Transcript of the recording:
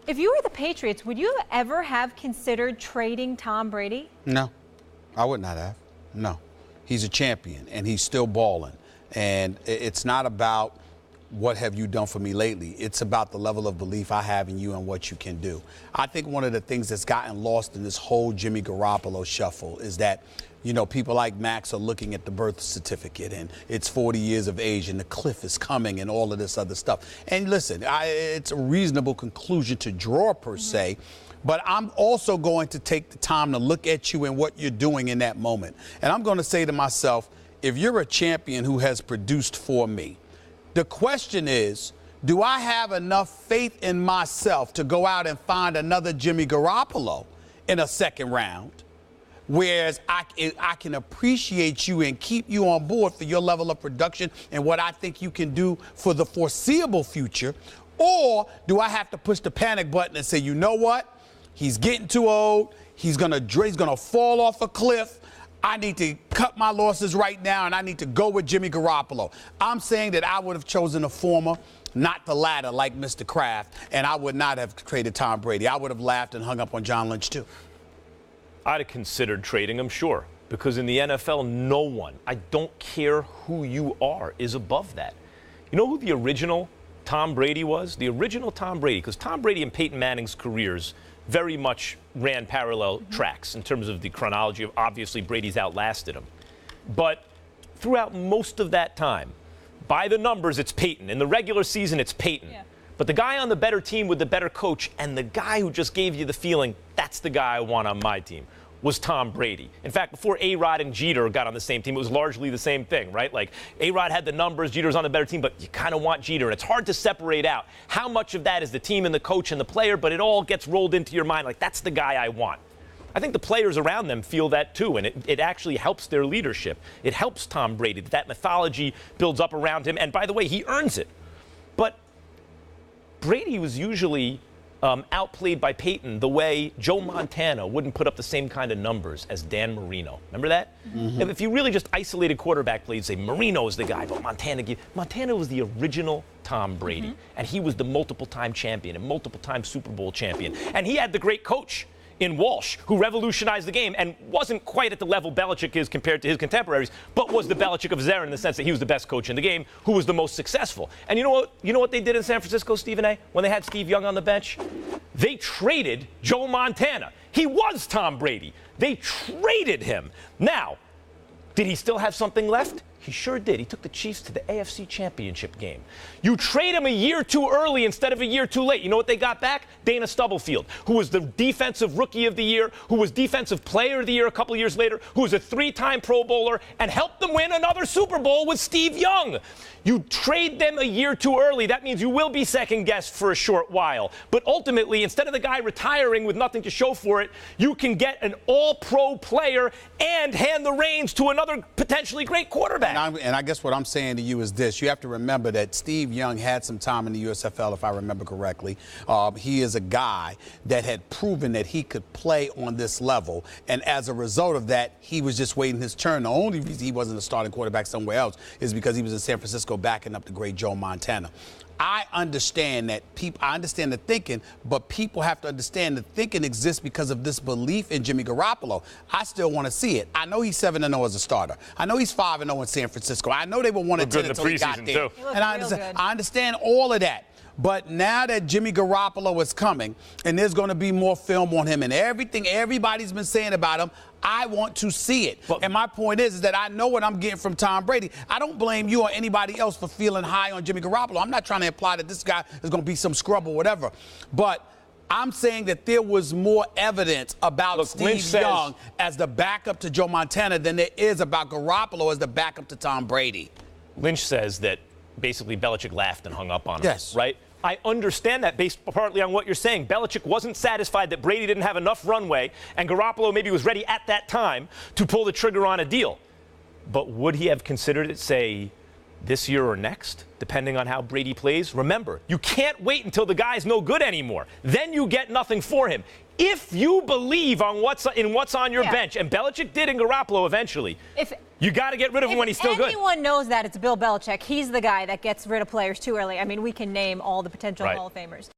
If you were the Patriots, would you ever have considered trading Tom Brady? No, I would not have. No. He's a champion, and he's still balling. And it's not about what have you done for me lately. It's about the level of belief I have in you and what you can do. I think one of the things that's gotten lost in this whole Jimmy Garoppolo shuffle is that, you know, people like Max are looking at the birth certificate and it's 40 years of age and the cliff is coming and all of this other stuff. And listen, it's a reasonable conclusion to draw per se, but I'm also going to take the time to look at you and what you're doing in that moment. And I'm going to say to myself, if you're a champion who has produced for me, the question is, do I have enough faith in myself to go out and find another Jimmy Garoppolo in a second round? Whereas I can appreciate you and keep you on board for your level of production and what I think you can do for the foreseeable future. Or do I have to push the panic button and say, you know what? He's getting too old. He's gonna fall off a cliff. I need to cut my losses right now, and I need to go with Jimmy Garoppolo. I'm saying that I would have chosen the former, not the latter, like Mr. Kraft, and I would not have traded Tom Brady. I would have laughed and hung up on John Lynch, too. I'd have considered trading him, sure, because in the NFL, no one, I don't care who you are, is above that. You know who the original Tom Brady was? The original Tom Brady, because Tom Brady and Peyton Manning's careers very much ran parallel tracks in terms of the chronology of obviously Brady's outlasted him. But throughout most of that time, by the numbers, it's Peyton. In the regular season, it's Peyton. Yeah. But the guy on the better team with the better coach and the guy who just gave you the feeling, that's the guy I want on my team, was Tom Brady. In fact, before A-Rod and Jeter got on the same team, it was largely the same thing, right? Like, A-Rod had the numbers, Jeter was on the better team, but you kind of want Jeter. And it's hard to separate out how much of that is the team and the coach and the player, but it all gets rolled into your mind like, that's the guy I want. I think the players around them feel that too, and it actually helps their leadership. It helps Tom Brady. That mythology builds up around him, and by the way, he earns it. But Brady was usually outplayed by Peyton the way Joe Montana wouldn't put up the same kind of numbers as Dan Marino. Remember that? Mm-hmm. If you really just isolated quarterback play, you'd say Marino is the guy, but Montana was the original Tom Brady, and he was the multiple-time champion and multiple-time Super Bowl champion. And he had the great coach in Walsh, who revolutionized the game and wasn't quite at the level Belichick is compared to his contemporaries, but was the Belichick of his era in the sense that he was the best coach in the game, who was the most successful. And you know what they did in San Francisco, Stephen A., when they had Steve Young on the bench? They traded Joe Montana. He was Tom Brady. They traded him. Now, did he still have something left? He sure did. He took the Chiefs to the AFC Championship game. You trade him a year too early instead of a year too late. You know what they got back? Dana Stubblefield, who was the Defensive Rookie of the Year, who was Defensive Player of the Year a couple years later, who was a 3-time Pro Bowler, and helped them win another Super Bowl with Steve Young. You trade them a year too early. That means you will be second-guessed for a short while. But ultimately, instead of the guy retiring with nothing to show for it, you can get an all-pro player and hand the reins to another potentially great quarterback. And I guess what I'm saying to you is this. You have to remember that Steve Young had some time in the USFL, if I remember correctly. He is a guy that had proven that he could play on this level. And as a result of that, he was just waiting his turn. The only reason he wasn't a starting quarterback somewhere else is because he was in San Francisco backing up the great Joe Montana. I understand that I understand the thinking, but people have to understand the thinking exists because of this belief in Jimmy Garoppolo. I still want to see it. I know he's 7-0 as a starter. I know he's 5-0 in San Francisco. I know they were 1-10 until he got there. And I understand all of that. But now that Jimmy Garoppolo is coming, and there's going to be more film on him and everything everybody's been saying about him, I want to see it. And my point is that I know what I'm getting from Tom Brady. I don't blame you or anybody else for feeling high on Jimmy Garoppolo. I'm not trying to imply that this guy is going to be some scrub or whatever. But I'm saying that there was more evidence about Steve Young as the backup to Joe Montana than there is about Garoppolo as the backup to Tom Brady. Lynch says that basically Belichick laughed and hung up on him. Yes. Right? I understand that based partly on what you're saying. Belichick wasn't satisfied that Brady didn't have enough runway, and Garoppolo maybe was ready at that time to pull the trigger on a deal. But would he have considered it, say, this year or next, depending on how Brady plays? Remember, you can't wait until the guy's no good anymore. Then you get nothing for him. If you believe on what's on your bench, and Belichick did in Garoppolo eventually, you got to get rid of him when he's still good. If anyone knows that, it's Bill Belichick. He's the guy that gets rid of players too early. I mean, we can name all the potential Hall of Famers.